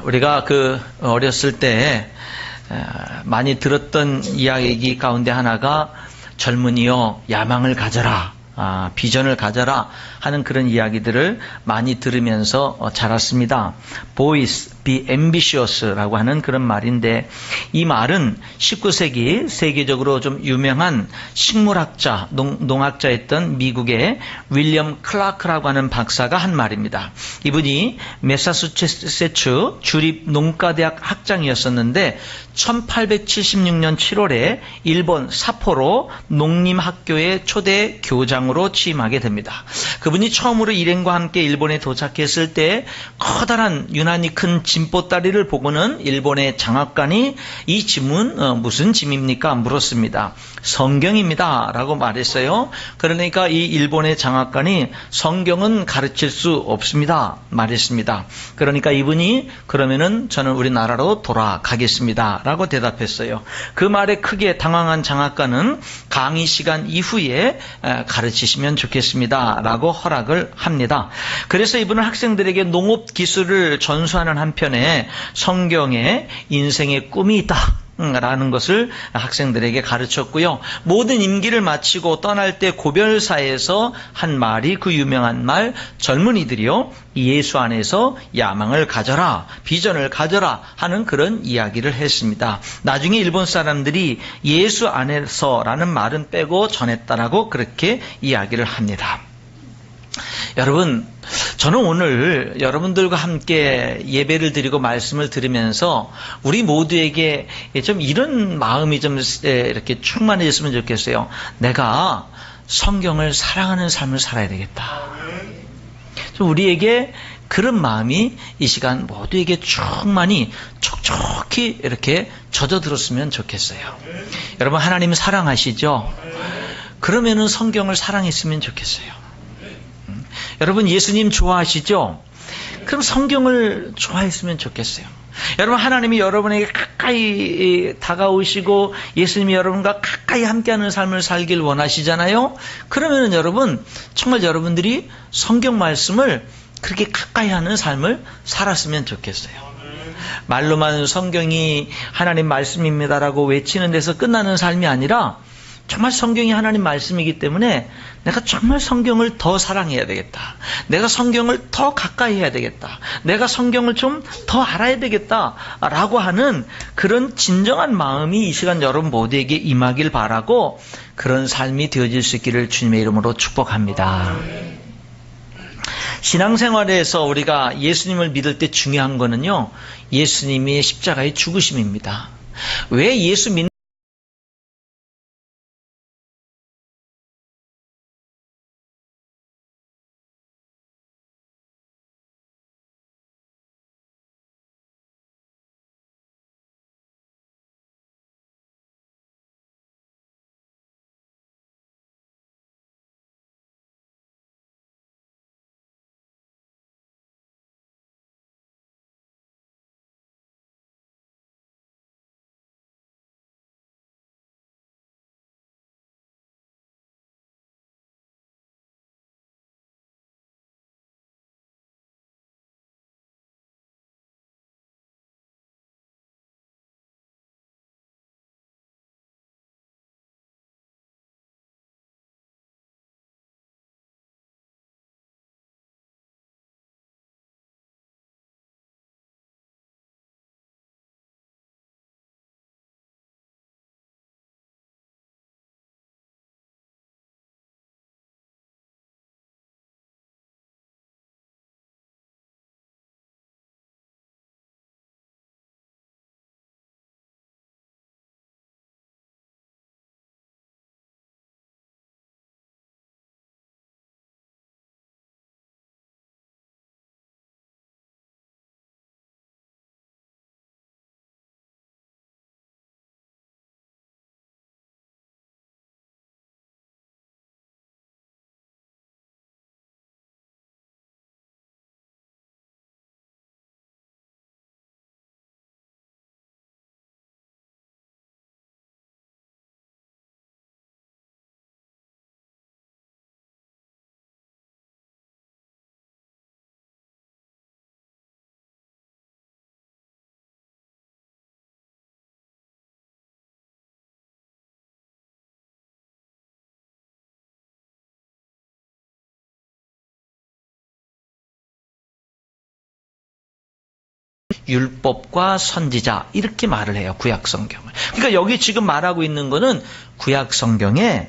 우리가 어렸을 때 많이 들었던 이야기 가운데 하나가 젊은이여 야망을 가져라, 비전을 가져라 하는 그런 이야기들을 많이 들으면서 자랐습니다. Boys, be ambitious라고 하는 그런 말인데, 이 말은 19세기 세계적으로 좀 유명한 식물학자, 농학자였던 미국의 윌리엄 클라크라고 하는 박사가 한 말입니다. 이분이 매사추세츠 주립 농가대학 학장이었었는데 1876년 7월에 일본 사포로 농림학교의 초대 교장으로 취임하게 됩니다. 그분이 처음으로 일행과 함께 일본에 도착했을 때 커다란 유난히 큰 짐보따리를 보고는 일본의 장학관이 이 짐은 무슨 짐입니까? 물었습니다. 성경입니다 라고 말했어요. 그러니까 이 일본의 장학관이 성경은 가르칠 수 없습니다 말했습니다. 그러니까 이분이 그러면은 저는 우리나라로 돌아가겠습니다 라고 대답했어요. 그 말에 크게 당황한 장학관은 강의 시간 이후에 가르치시면 좋겠습니다 라고 허락을 합니다. 그래서 이분은 학생들에게 농업 기술을 전수하는 한편에 성경에 인생의 꿈이 있다 라는 것을 학생들에게 가르쳤고요. 모든 임기를 마치고 떠날 때 고별사에서 한 말이 그 유명한 말, 젊은이들이요 예수 안에서 야망을 가져라, 비전을 가져라 하는 그런 이야기를 했습니다. 나중에 일본 사람들이 예수 안에서라는 말은 빼고 전했다라고 그렇게 이야기를 합니다. 여러분, 저는 오늘 여러분들과 함께 예배를 드리고 말씀을 들으면서 우리 모두에게 좀 이런 마음이 좀 이렇게 충만해졌으면 좋겠어요. 내가 성경을 사랑하는 삶을 살아야 되겠다. 좀 우리에게 그런 마음이 이 시간 모두에게 충만히 촉촉히 이렇게 젖어들었으면 좋겠어요. 여러분, 하나님 사랑하시죠? 그러면은 성경을 사랑했으면 좋겠어요. 여러분, 예수님 좋아하시죠? 그럼 성경을 좋아했으면 좋겠어요. 여러분, 하나님이 여러분에게 가까이 다가오시고 예수님이 여러분과 가까이 함께하는 삶을 살길 원하시잖아요. 그러면 여러분, 정말 여러분들이 성경 말씀을 그렇게 가까이 하는 삶을 살았으면 좋겠어요. 말로만 성경이 하나님 말씀입니다라고 외치는 데서 끝나는 삶이 아니라 정말 성경이 하나님 말씀이기 때문에 내가 정말 성경을 더 사랑해야 되겠다. 내가 성경을 더 가까이 해야 되겠다. 내가 성경을 좀 더 알아야 되겠다라고 하는 그런 진정한 마음이 이 시간 여러분 모두에게 임하길 바라고 그런 삶이 되어질 수 있기를 주님의 이름으로 축복합니다. 신앙생활에서 우리가 예수님을 믿을 때 중요한 거는요, 예수님의 십자가의 죽으심입니다. 왜 예수 믿는 율법과 선지자 이렇게 말을 해요. 구약성경을. 그러니까 여기 지금 말하고 있는 거는 구약성경에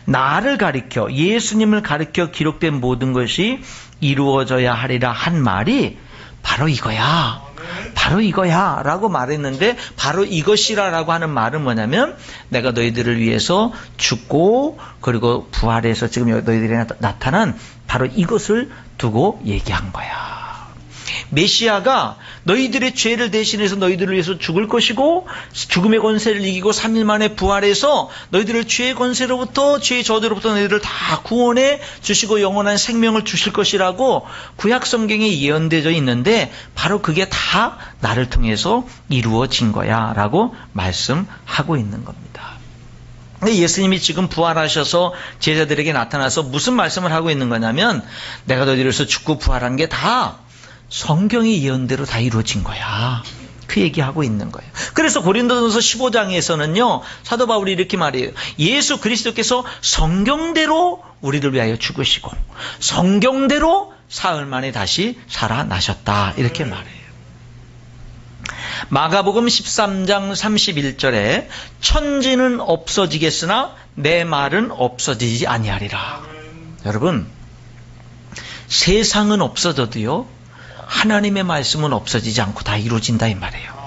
나를 가리켜, 예수님을 가리켜 기록된 모든 것이 이루어져야 하리라 한 말이 바로 이거야. 바로 이거야 라고 말했는데, 바로 이것이라 라고 하는 말은 뭐냐면, 내가 너희들을 위해서 죽고 그리고 부활해서 지금 너희들이 나타난 바로 이것을 두고 얘기한 거야. 메시아가 너희들의 죄를 대신해서 너희들을 위해서 죽을 것이고, 죽음의 권세를 이기고 3일 만에 부활해서 너희들을 죄의 권세로부터, 죄의 저주로부터 너희들을 다 구원해 주시고 영원한 생명을 주실 것이라고 구약 성경에 예언되어 있는데, 바로 그게 다 나를 통해서 이루어진 거야 라고 말씀하고 있는 겁니다. 근데 예수님이 지금 부활하셔서 제자들에게 나타나서 무슨 말씀을 하고 있는 거냐면, 내가 너희들을 위해서 죽고 부활한 게 다 성경의 예언대로 다 이루어진 거야. 그 얘기하고 있는 거예요. 그래서 고린도전서 15장에서는요, 사도 바울이 이렇게 말해요. 예수 그리스도께서 성경대로 우리를 위하여 죽으시고 성경대로 사흘 만에 다시 살아나셨다. 이렇게 말해요. 마가복음 13장 31절에 천지는 없어지겠으나 내 말은 없어지지 아니하리라. 여러분, 세상은 없어져도요, 하나님의 말씀은 없어지지 않고 다 이루어진다 이 말이에요.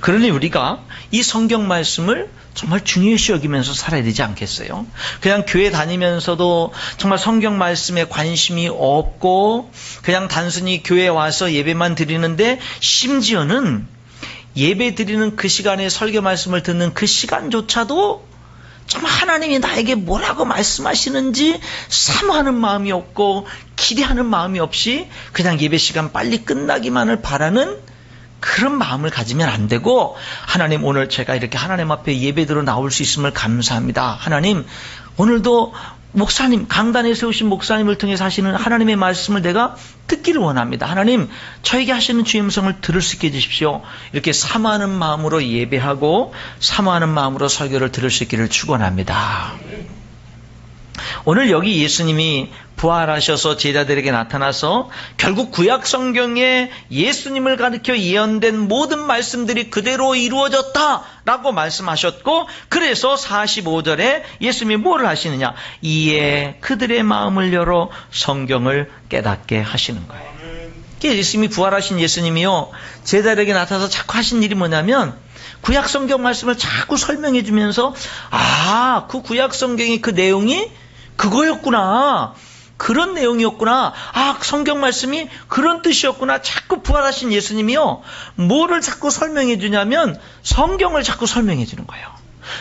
그러니 우리가 이 성경 말씀을 정말 중요시 여기면서 살아야 되지 않겠어요? 그냥 교회 다니면서도 정말 성경 말씀에 관심이 없고 그냥 단순히 교회에 와서 예배만 드리는데, 심지어는 예배 드리는 그 시간에 설교 말씀을 듣는 그 시간조차도 정말 하나님이 나에게 뭐라고 말씀하시는지 사모하는 마음이 없고 기대하는 마음이 없이 그냥 예배 시간 빨리 끝나기만을 바라는 그런 마음을 가지면 안 되고, 하나님, 오늘 제가 이렇게 하나님 앞에 예배드려 나올 수 있음을 감사합니다. 하나님, 오늘도 목사님, 강단에 세우신 목사님을 통해서 하시는 하나님의 말씀을 내가 듣기를 원합니다. 하나님, 저에게 하시는 주의 음성을 들을 수 있게 해주십시오. 이렇게 사모하는 마음으로 예배하고 사모하는 마음으로 설교를 들을 수 있기를 축원합니다. 오늘 여기 예수님이 부활하셔서 제자들에게 나타나서 결국 구약 성경에 예수님을 가리켜 예언된 모든 말씀들이 그대로 이루어졌다라고 말씀하셨고, 그래서 45절에 예수님이 뭐를 하시느냐? 이에 그들의 마음을 열어 성경을 깨닫게 하시는 거예요. 예수님이 부활하신 예수님이요, 제자들에게 나타나서 자꾸 하신 일이 뭐냐면, 구약 성경 말씀을 자꾸 설명해 주면서, 아, 그 구약 성경의 그 내용이 그거였구나, 그런 내용이었구나, 아, 성경 말씀이 그런 뜻이었구나. 자꾸 부활하신 예수님이요, 뭐를 자꾸 설명해 주냐면 성경을 자꾸 설명해 주는 거예요.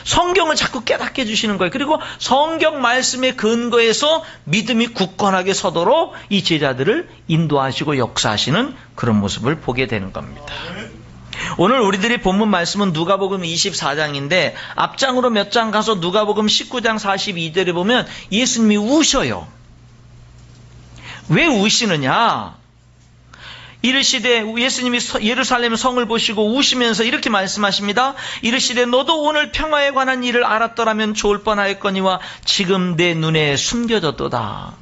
성경을 자꾸 깨닫게 해주시는 거예요. 그리고 성경 말씀의 근거에서 믿음이 굳건하게 서도록 이 제자들을 인도하시고 역사하시는 그런 모습을 보게 되는 겁니다. 오늘 우리들이 본문 말씀은 누가복음 24장인데 앞장으로 몇 장 가서 누가복음 19장 42절에 보면 예수님이 우셔요. 왜 우시느냐? 이르시되, 예수님이 예루살렘 성을 보시고 우시면서 이렇게 말씀하십니다. 이르시되 너도 오늘 평화에 관한 일을 알았더라면 좋을 뻔하였거니와 지금 내 눈에 숨겨졌도다.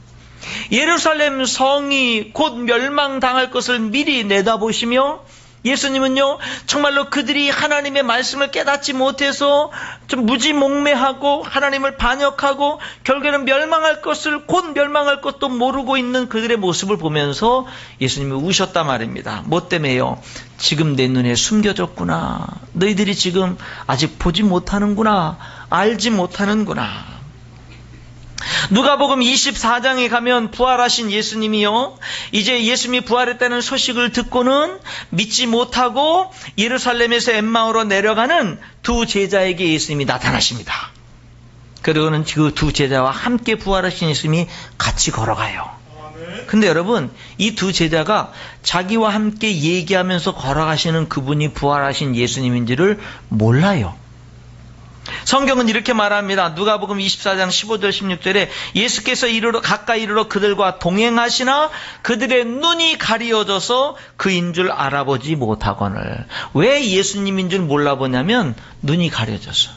예루살렘 성이 곧 멸망당할 것을 미리 내다보시며, 예수님은요, 정말로 그들이 하나님의 말씀을 깨닫지 못해서 좀 무지몽매하고 하나님을 반역하고 결국에는 멸망할 것을, 곧 멸망할 것도 모르고 있는 그들의 모습을 보면서 예수님이 우셨단 말입니다. 뭐 때문에요? 지금 내 눈에 숨겨졌구나. 너희들이 지금 아직 보지 못하는구나. 알지 못하는구나. 누가복음 24장에 가면 부활하신 예수님이요, 이제 예수님이 부활했다는 소식을 듣고는 믿지 못하고 예루살렘에서 엠마오로 내려가는 두 제자에게 예수님이 나타나십니다. 그리고는 그 두 제자와 함께 부활하신 예수님이 같이 걸어가요. 근데 여러분, 이 두 제자가 자기와 함께 얘기하면서 걸어가시는 그분이 부활하신 예수님인지를 몰라요. 성경은 이렇게 말합니다. 누가복음 24장 15절 16절에 예수께서 가까이 이르러 그들과 동행하시나 그들의 눈이 가리어져서 그인 줄 알아보지 못하거늘. 왜 예수님인 줄 몰라보냐면 눈이 가려져서.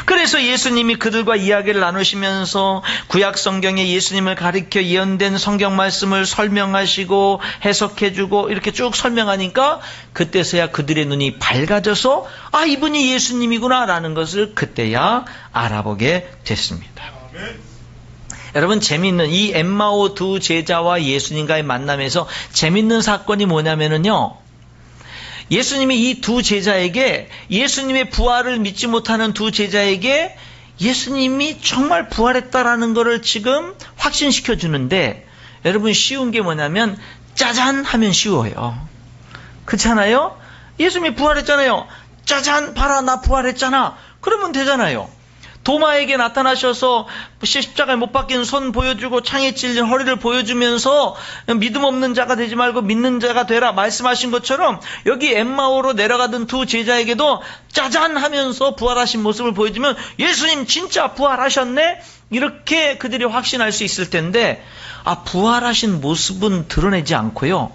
그래서 예수님이 그들과 이야기를 나누시면서 구약 성경에 예수님을 가리켜 예언된 성경 말씀을 설명하시고 해석해주고 이렇게 쭉 설명하니까 그때서야 그들의 눈이 밝아져서 아, 이분이 예수님이구나 라는 것을 그때야 알아보게 됐습니다. 여러분, 재미있는 이 엠마오 두 제자와 예수님과의 만남에서 재미있는 사건이 뭐냐면요, 예수님이 이 두 제자에게, 예수님의 부활을 믿지 못하는 두 제자에게 예수님이 정말 부활했다라는 것을 지금 확신시켜 주는데, 여러분, 쉬운 게 뭐냐면 짜잔 하면 쉬워요. 그렇잖아요? 예수님이 부활했잖아요. 짜잔, 봐라, 나 부활했잖아. 그러면 되잖아요. 도마에게 나타나셔서 십자가에 못 박힌 손 보여주고 창에 찔린 허리를 보여주면서 믿음 없는 자가 되지 말고 믿는 자가 되라 말씀하신 것처럼 여기 엠마오로 내려가던 두 제자에게도 짜잔 하면서 부활하신 모습을 보여주면 예수님 진짜 부활하셨네? 이렇게 그들이 확신할 수 있을 텐데, 아, 부활하신 모습은 드러내지 않고요,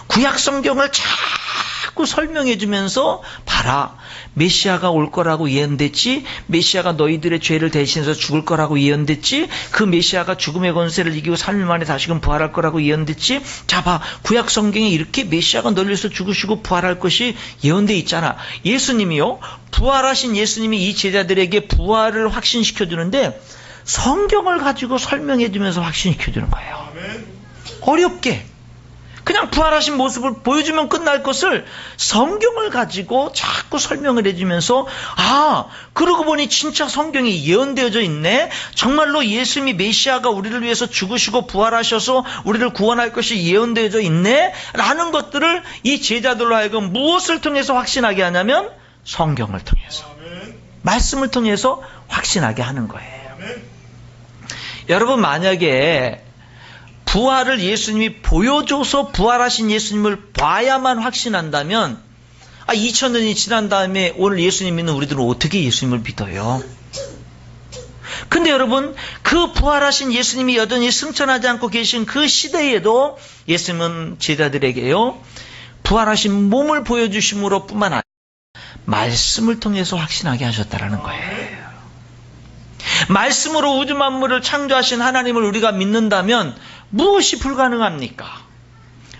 구약 성경을 자꾸 설명해 주면서 봐라, 메시아가 올 거라고 예언됐지, 메시아가 너희들의 죄를 대신해서 죽을 거라고 예언됐지, 그 메시아가 죽음의 권세를 이기고 3일 만에 다시금 부활할 거라고 예언됐지, 자 봐, 구약 성경에 이렇게 메시아가 너희를 위해서 죽으시고 부활할 것이 예언돼 있잖아. 예수님이요, 부활하신 예수님이 이 제자들에게 부활을 확신시켜 주는데 성경을 가지고 설명해 주면서 확신시켜 주는 거예요. 어렵게 그냥 부활하신 모습을 보여주면 끝날 것을 성경을 가지고 자꾸 설명을 해주면서, 아, 그러고 보니 진짜 성경에 예언되어져 있네. 정말로 예수님이 메시아가 우리를 위해서 죽으시고 부활하셔서 우리를 구원할 것이 예언되어져 있네 라는 것들을 이 제자들로 하여금 무엇을 통해서 확신하게 하냐면 성경을 통해서, 말씀을 통해서 확신하게 하는 거예요. 여러분, 만약에 부활을 예수님이 보여줘서 부활하신 예수님을 봐야만 확신한다면, 2000년이 지난 다음에 오늘 예수님 믿는 우리들은 어떻게 예수님을 믿어요? 근데 여러분, 그 부활하신 예수님이 여전히 승천하지 않고 계신 그 시대에도 예수님은 제자들에게요, 부활하신 몸을 보여주심으로 뿐만 아니라 말씀을 통해서 확신하게 하셨다라는 거예요. 말씀으로 우주 만물을 창조하신 하나님을 우리가 믿는다면 무엇이 불가능합니까?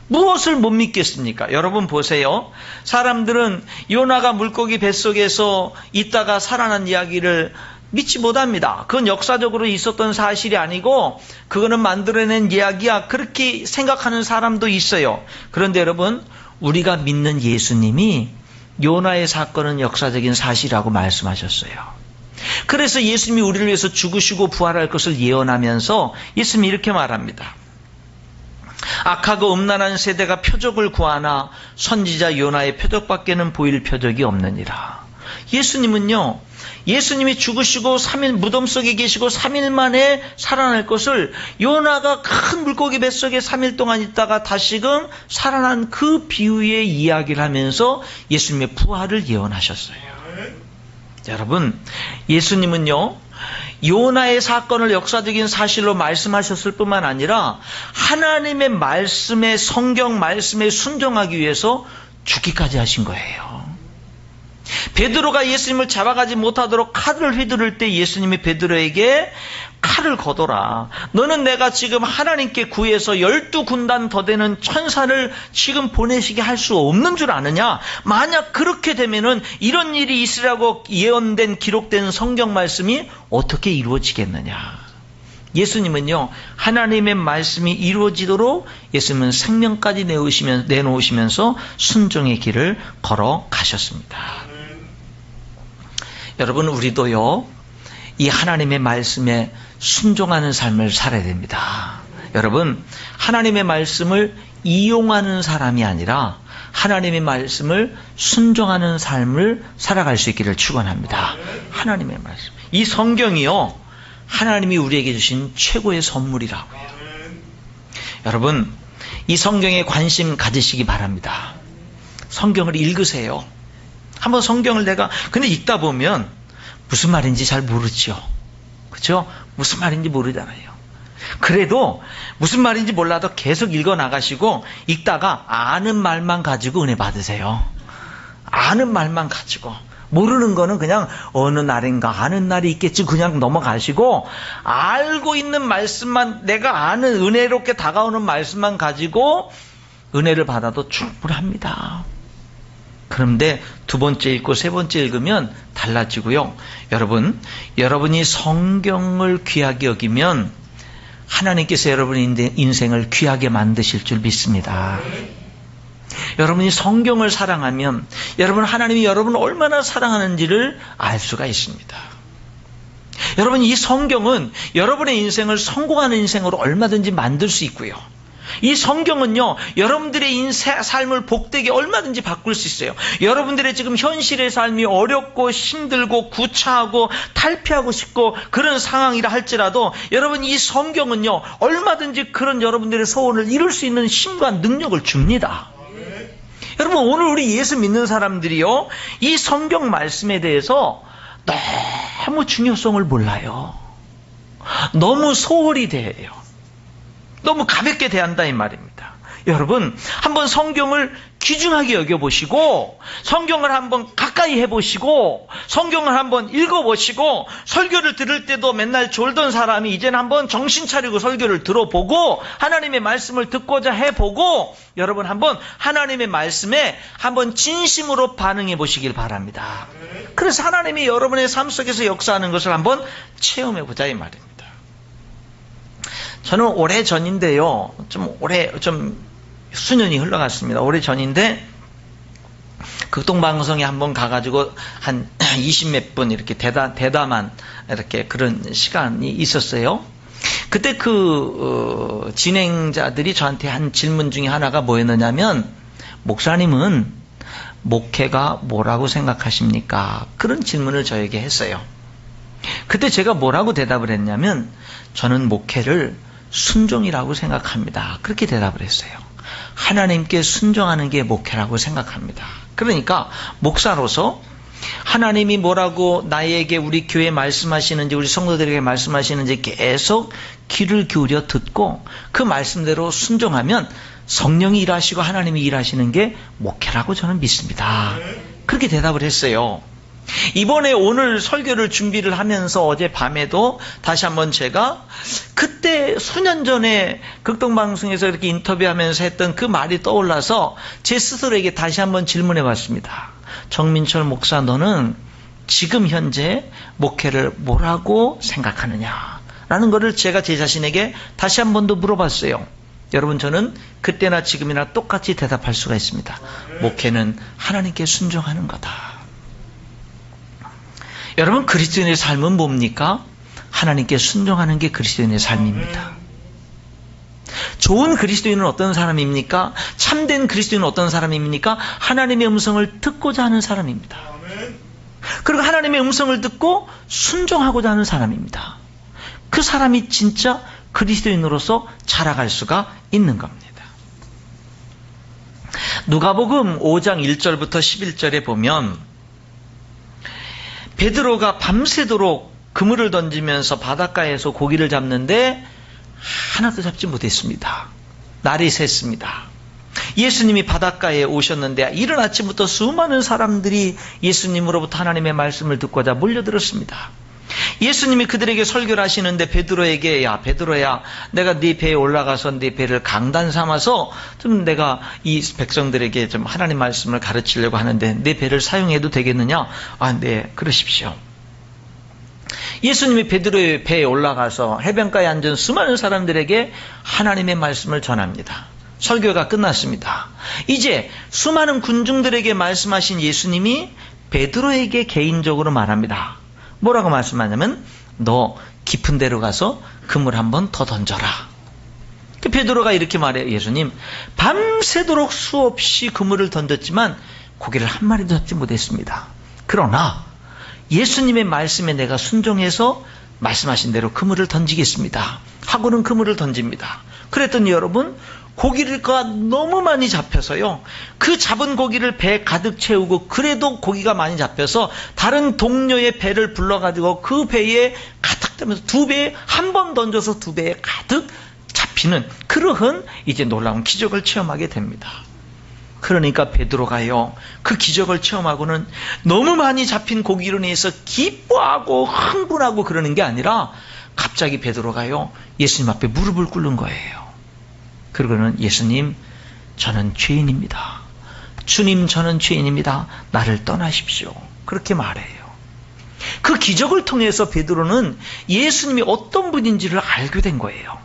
무엇을 못 믿겠습니까? 여러분 보세요. 사람들은 요나가 물고기 뱃속에서 있다가 살아난 이야기를 믿지 못합니다. 그건 역사적으로 있었던 사실이 아니고 그거는 만들어낸 이야기야, 그렇게 생각하는 사람도 있어요. 그런데 여러분, 우리가 믿는 예수님이 요나의 사건은 역사적인 사실이라고 말씀하셨어요. 그래서 예수님이 우리를 위해서 죽으시고 부활할 것을 예언하면서 예수님이 이렇게 말합니다. 악하고 음란한 세대가 표적을 구하나 선지자 요나의 표적밖에는 보일 표적이 없느니라. 예수님은요, 예수님이 죽으시고 3일 무덤 속에 계시고 3일 만에 살아날 것을 요나가 큰 물고기 뱃속에 3일 동안 있다가 다시금 살아난 그 비유의 이야기를 하면서 예수님의 부활을 예언하셨어요. 여러분, 예수님은요, 요나의 사건을 역사적인 사실로 말씀하셨을 뿐만 아니라 하나님의 말씀에, 성경 말씀에 순종하기 위해서 죽기까지 하신 거예요. 베드로가 예수님을 잡아가지 못하도록 칼을 휘두를 때 예수님이 베드로에게 칼을 거둬라. 너는 내가 지금 하나님께 구해서 12군단 더 되는 천사를 지금 보내시게 할 수 없는 줄 아느냐? 만약 그렇게 되면은 이런 일이 있으라고 예언된, 기록된 성경 말씀이 어떻게 이루어지겠느냐? 예수님은요, 하나님의 말씀이 이루어지도록 예수님은 생명까지 내놓으시면서 순종의 길을 걸어 가셨습니다. 여러분, 우리도요, 이 하나님의 말씀에 순종하는 삶을 살아야 됩니다. 여러분, 하나님의 말씀을 이용하는 사람이 아니라 하나님의 말씀을 순종하는 삶을 살아갈 수 있기를 축원합니다. 하나님의 말씀, 이 성경이요, 하나님이 우리에게 주신 최고의 선물이라고요. 여러분, 이 성경에 관심 가지시기 바랍니다. 성경을 읽으세요. 한번 성경을 근데 읽다 보면 무슨 말인지 잘 모르죠. 그렇죠? 무슨 말인지 모르잖아요. 그래도 무슨 말인지 몰라도 계속 읽어 나가시고 읽다가 아는 말만 가지고 은혜 받으세요. 아는 말만 가지고 모르는 거는 그냥 어느 날인가 하는 날이 있겠지 그냥 넘어가시고, 알고 있는 말씀만, 내가 아는 은혜롭게 다가오는 말씀만 가지고 은혜를 받아도 충분합니다. 그런데 두 번째 읽고 세 번째 읽으면 달라지고요. 여러분이 성경을 귀하게 여기면 하나님께서 여러분의 인생을 귀하게 만드실 줄 믿습니다. 여러분이 성경을 사랑하면 하나님이 여러분을 얼마나 사랑하는지를 알 수가 있습니다. 여러분, 이 성경은 여러분의 인생을 성공하는 인생으로 얼마든지 만들 수 있고요. 이 성경은요, 여러분들의 삶을 복되게 얼마든지 바꿀 수 있어요. 여러분들의 지금 현실의 삶이 어렵고 힘들고 구차하고 탈피하고 싶고 그런 상황이라 할지라도 여러분, 이 성경은요, 얼마든지 그런 여러분들의 소원을 이룰 수 있는 힘과 능력을 줍니다. 여러분, 오늘 우리 예수 믿는 사람들이요, 이 성경 말씀에 대해서 너무 중요성을 몰라요. 너무 소홀히 대해요. 너무 가볍게 대한다 이 말입니다. 여러분, 한번 성경을 귀중하게 여겨보시고, 성경을 한번 가까이 해보시고, 성경을 한번 읽어보시고, 설교를 들을 때도 맨날 졸던 사람이 이제는 한번 정신 차리고 설교를 들어보고 하나님의 말씀을 듣고자 해보고, 여러분 한번 하나님의 말씀에 한번 진심으로 반응해 보시길 바랍니다. 그래서 하나님이 여러분의 삶 속에서 역사하는 것을 한번 체험해보자 이 말입니다. 저는 오래 전인데요, 좀 수년이 흘러갔습니다. 오래 전인데 극동방송에 한번 가가지고 한 20몇 분 이렇게 대담한 이렇게 그런 시간이 있었어요. 그때 진행자들이 저한테 한 질문 중에 하나가 뭐였느냐면, 목사님은 목회가 뭐라고 생각하십니까? 그런 질문을 저에게 했어요. 그때 제가 뭐라고 대답을 했냐면, 저는 목회를 순종이라고 생각합니다. 그렇게 대답을 했어요. 하나님께 순종하는 게 목회라고 생각합니다. 그러니까 목사로서 하나님이 뭐라고 나에게, 우리 교회에 말씀하시는지, 우리 성도들에게 말씀하시는지 계속 귀를 기울여 듣고 그 말씀대로 순종하면 성령이 일하시고 하나님이 일하시는 게 목회라고 저는 믿습니다. 그렇게 대답을 했어요. 이번에 오늘 설교를 준비를 하면서 어제 밤에도 다시 한번 제가 그때 수년 전에 극동방송에서 이렇게 인터뷰하면서 했던 그 말이 떠올라서 제 스스로에게 다시 한번 질문해 봤습니다. 정민철 목사, 너는 지금 현재 목회를 뭐라고 생각하느냐? 라는 것을 제가 제 자신에게 다시 한 번 더 물어봤어요. 여러분, 저는 그때나 지금이나 똑같이 대답할 수가 있습니다. 목회는 하나님께 순종하는 거다. 여러분, 그리스도인의 삶은 뭡니까? 하나님께 순종하는 게 그리스도인의 삶입니다. 좋은 그리스도인은 어떤 사람입니까? 참된 그리스도인은 어떤 사람입니까? 하나님의 음성을 듣고자 하는 사람입니다. 그리고 하나님의 음성을 듣고 순종하고자 하는 사람입니다. 그 사람이 진짜 그리스도인으로서 자라갈 수가 있는 겁니다. 누가복음 5장 1절부터 11절에 보면 베드로가 밤새도록 그물을 던지면서 바닷가에서 고기를 잡는데 하나도 잡지 못했습니다. 날이 샜습니다. 예수님이 바닷가에 오셨는데 이른 아침부터 수많은 사람들이 예수님으로부터 하나님의 말씀을 듣고자 몰려들었습니다. 예수님이 그들에게 설교를 하시는데 베드로에게, 야 베드로야, 내가 네 배에 올라가서 네 배를 강단 삼아서 좀 내가 이 백성들에게 좀 하나님 말씀을 가르치려고 하는데 네 배를 사용해도 되겠느냐? 아, 네, 그러십시오. 예수님이 베드로의 배에 올라가서 해변가에 앉은 수많은 사람들에게 하나님의 말씀을 전합니다. 설교가 끝났습니다. 이제 수많은 군중들에게 말씀하신 예수님이 베드로에게 개인적으로 말합니다. 뭐라고 말씀하냐면, 너 깊은 데로 가서 그물 한 번 더 던져라. 베드로가 이렇게 말해요. 예수님, 밤새도록 수없이 그물을 던졌지만 고기를 한 마리도 잡지 못했습니다. 그러나 예수님의 말씀에 내가 순종해서 말씀하신 대로 그물을 던지겠습니다. 하고는 그물을 던집니다. 그랬더니 여러분, 고기가 너무 많이 잡혀서요, 그 잡은 고기를 배에 가득 채우고, 그래도 고기가 많이 잡혀서 다른 동료의 배를 불러가지고 그 배에 가득 되면서 두 배에 한 번 던져서 두 배에 가득 잡히는 그러한 이제 놀라운 기적을 체험하게 됩니다. 그러니까 베드로가요, 그 기적을 체험하고는 너무 많이 잡힌 고기로 인해서 기뻐하고 흥분하고 그러는 게 아니라 갑자기 베드로가요, 예수님 앞에 무릎을 꿇는 거예요. 그러고는 예수님, 저는 죄인입니다. 주님, 저는 죄인입니다. 나를 떠나십시오. 그렇게 말해요. 그 기적을 통해서 베드로는 예수님이 어떤 분인지를 알게 된 거예요.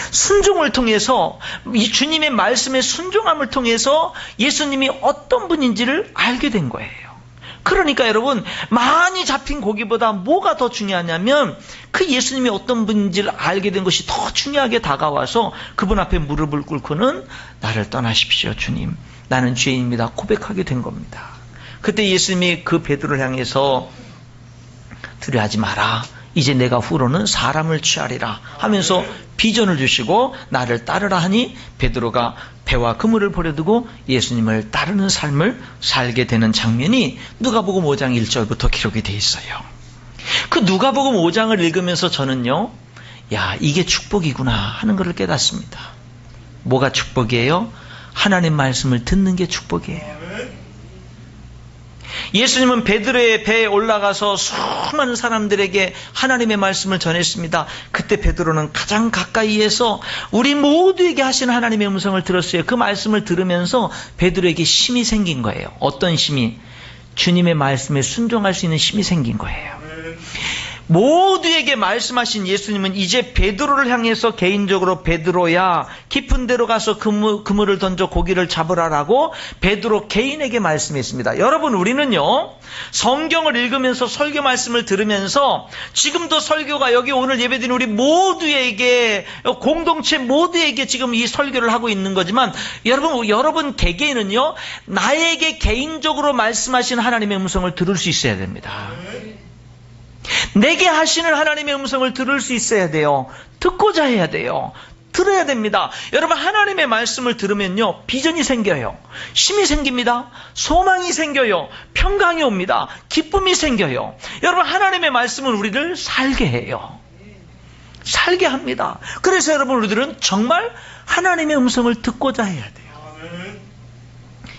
순종을 통해서, 이 주님의 말씀에 순종함을 통해서 예수님이 어떤 분인지를 알게 된 거예요. 그러니까 여러분, 많이 잡힌 고기보다 뭐가 더 중요하냐면 그 예수님이 어떤 분인지를 알게 된 것이 더 중요하게 다가와서 그분 앞에 무릎을 꿇고는 나를 떠나십시오, 주님. 나는 죄인입니다. 고백하게 된 겁니다. 그때 예수님이 그 베드로를 향해서 두려워하지 마라. 이제 내가 후로는 사람을 취하리라 하면서 비전을 주시고 나를 따르라 하니 베드로가 배와 그물을 버려두고 예수님을 따르는 삶을 살게 되는 장면이 누가복음 5장 1절부터 기록이 되어 있어요. 그 누가복음 5장을 읽으면서 저는요, 야, 이게 축복이구나 하는 것을 깨닫습니다. 뭐가 축복이에요? 하나님 말씀을 듣는 게 축복이에요. 예수님은 베드로의 배에 올라가서 수많은 사람들에게 하나님의 말씀을 전했습니다. 그때 베드로는 가장 가까이에서 우리 모두에게 하시는 하나님의 음성을 들었어요. 그 말씀을 들으면서 베드로에게 힘이 생긴 거예요. 어떤 힘이? 주님의 말씀에 순종할 수 있는 힘이 생긴 거예요. 모두에게 말씀하신 예수님은 이제 베드로를 향해서 개인적으로 베드로야, 깊은 데로 가서 그물을 던져 고기를 잡으라라고 베드로 개인에게 말씀했습니다. 여러분, 우리는요, 성경을 읽으면서 설교 말씀을 들으면서 지금도 설교가 여기 오늘 예배드린 우리 모두에게, 공동체 모두에게 지금 이 설교를 하고 있는 거지만 여러분 개개인은요, 나에게 개인적으로 말씀하신 하나님의 음성을 들을 수 있어야 됩니다. 내게 하시는 하나님의 음성을 들을 수 있어야 돼요. 듣고자 해야 돼요. 들어야 됩니다. 여러분, 하나님의 말씀을 들으면요, 비전이 생겨요. 힘이 생깁니다. 소망이 생겨요. 평강이 옵니다. 기쁨이 생겨요. 여러분, 하나님의 말씀은 우리를 살게 해요. 살게 합니다. 그래서 여러분, 우리들은 정말 하나님의 음성을 듣고자 해야 돼요.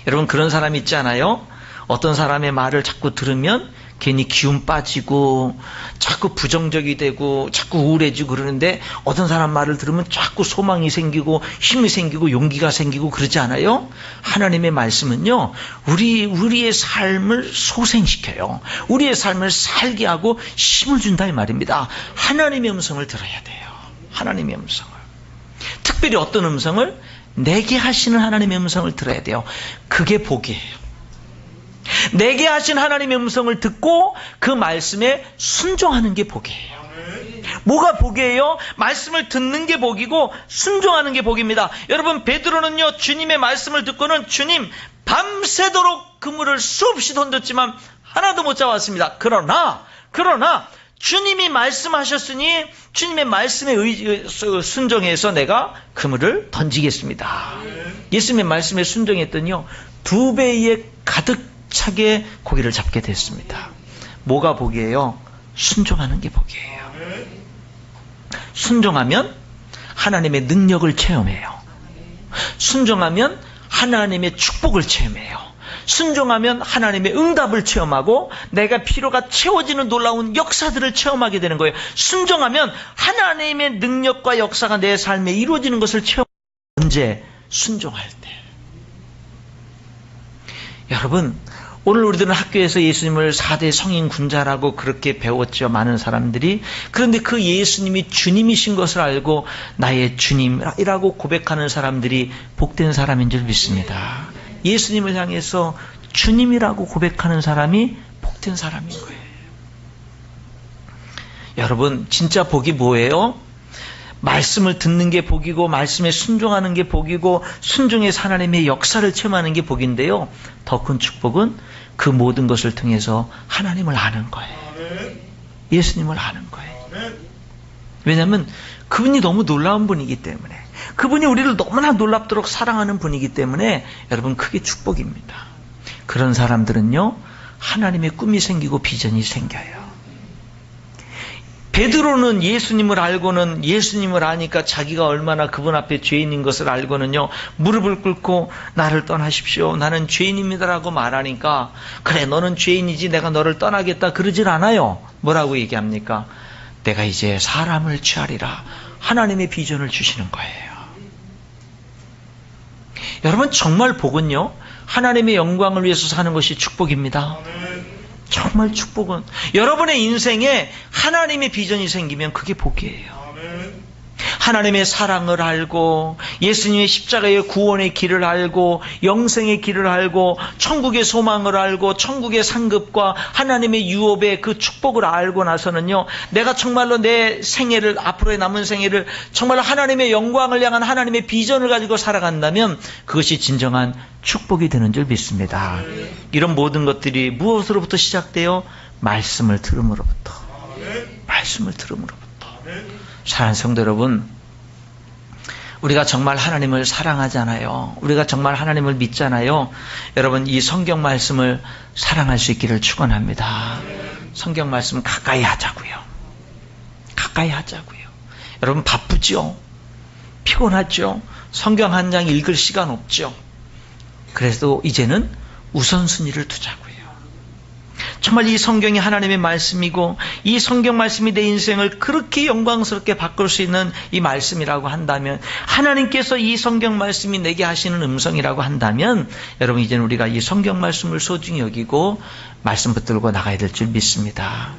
여러분, 그런 사람 있지 않아요? 어떤 사람의 말을 자꾸 들으면 괜히 기운 빠지고 자꾸 부정적이 되고 자꾸 우울해지고 그러는데, 어떤 사람 말을 들으면 자꾸 소망이 생기고 힘이 생기고 용기가 생기고 그러지 않아요? 하나님의 말씀은요, 우리의 삶을 소생시켜요. 우리의 삶을 살게 하고 힘을 준다 이 말입니다. 하나님의 음성을 들어야 돼요. 하나님의 음성을. 특별히 어떤 음성을? 내게 하시는 하나님의 음성을 들어야 돼요. 그게 복이에요. 내게 하신 하나님의 음성을 듣고 그 말씀에 순종하는 게 복이에요. 뭐가 복이에요? 말씀을 듣는 게 복이고 순종하는 게 복입니다. 여러분, 베드로는요, 주님의 말씀을 듣고는 주님, 밤새도록 그물을 수없이 던졌지만 하나도 못 잡았습니다. 그러나 주님이 말씀하셨으니 주님의 말씀에 순종해서 내가 그물을 던지겠습니다. 예수님의 말씀에 순종했더니요, 2배에 가득 차게 고기를 잡게 됐습니다. 뭐가 복이에요? 순종하는 게 복이에요. 순종하면 하나님의 능력을 체험해요. 순종하면 하나님의 축복을 체험해요. 순종하면 하나님의 응답을 체험하고 내가 필요가 채워지는 놀라운 역사들을 체험하게 되는 거예요. 순종하면 하나님의 능력과 역사가 내 삶에 이루어지는 것을 체험해요. 언제? 순종할 때. 여러분, 오늘 우리들은 학교에서 예수님을 4대 성인 군자라고 그렇게 배웠죠. 많은 사람들이. 그런데 그 예수님이 주님이신 것을 알고 나의 주님이라고 고백하는 사람들이 복된 사람인 줄 믿습니다. 예수님을 향해서 주님이라고 고백하는 사람이 복된 사람인 거예요. 여러분, 진짜 복이 뭐예요? 말씀을 듣는 게 복이고 말씀에 순종하는 게 복이고 순종해서 하나님의 역사를 체험하는 게 복인데요, 더 큰 축복은 그 모든 것을 통해서 하나님을 아는 거예요. 예수님을 아는 거예요. 왜냐하면 그분이 너무 놀라운 분이기 때문에, 그분이 우리를 너무나 놀랍도록 사랑하는 분이기 때문에 여러분, 그게 축복입니다. 그런 사람들은요, 하나님의 꿈이 생기고 비전이 생겨요. 베드로는 예수님을 알고는 예수님을 아니까 자기가 얼마나 그분 앞에 죄인인 것을 알고는요, 무릎을 꿇고 나를 떠나십시오. 나는 죄인입니다라고 말하니까, 그래 너는 죄인이지 내가 너를 떠나겠다 그러질 않아요. 뭐라고 얘기합니까? 내가 이제 사람을 취하리라. 하나님의 비전을 주시는 거예요. 여러분, 정말 복은요, 하나님의 영광을 위해서 사는 것이 축복입니다. 정말 축복은 여러분의 인생에 하나님의 비전이 생기면 그게 복이에요. 하나님의 사랑을 알고 예수님의 십자가의 구원의 길을 알고 영생의 길을 알고 천국의 소망을 알고 천국의 상급과 하나님의 유업의 그 축복을 알고 나서는요, 내가 정말로 내 생애를, 앞으로의 남은 생애를 정말로 하나님의 영광을 향한 하나님의 비전을 가지고 살아간다면 그것이 진정한 축복이 되는 줄 믿습니다. 이런 모든 것들이 무엇으로부터 시작돼요? 말씀을 들음으로부터. 말씀을 들음으로부터. 사랑하는 성도 여러분, 우리가 정말 하나님을 사랑하잖아요. 우리가 정말 하나님을 믿잖아요. 여러분, 이 성경 말씀을 사랑할 수 있기를 축원합니다. 성경 말씀 가까이 하자고요. 가까이 하자고요. 여러분, 바쁘죠? 피곤하죠? 성경 한 장 읽을 시간 없죠? 그래도 이제는 우선순위를 두자고요. 정말 이 성경이 하나님의 말씀이고 이 성경 말씀이 내 인생을 그렇게 영광스럽게 바꿀 수 있는 이 말씀이라고 한다면, 하나님께서 이 성경 말씀이 내게 하시는 음성이라고 한다면, 여러분 이제는 우리가 이 성경 말씀을 소중히 여기고 말씀 붙들고 나가야 될 줄 믿습니다.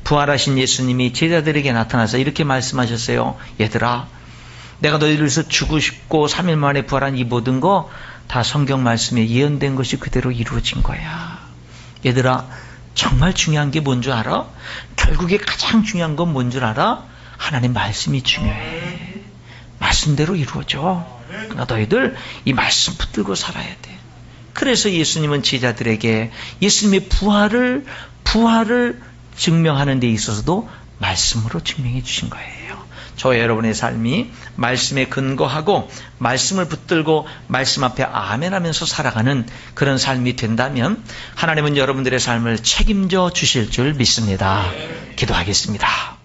부활하신 예수님이 제자들에게 나타나서 이렇게 말씀하셨어요. 얘들아, 내가 너희를 위해서 죽고 싶고 3일 만에 부활한 이 모든 거 다 성경 말씀에 예언된 것이 그대로 이루어진 거야. 얘들아, 정말 중요한 게 뭔 줄 알아? 결국에 가장 중요한 건 뭔 줄 알아? 하나님 말씀이 중요해. 말씀대로 이루어져. 그러니까 너희들 이 말씀 붙들고 살아야 돼. 그래서 예수님은 제자들에게 예수님의 부활을 증명하는 데 있어서도 말씀으로 증명해 주신 거예요. 저와 여러분의 삶이 말씀에 근거하고 말씀을 붙들고 말씀 앞에 아멘하면서 살아가는 그런 삶이 된다면 하나님은 여러분들의 삶을 책임져 주실 줄 믿습니다. 기도하겠습니다.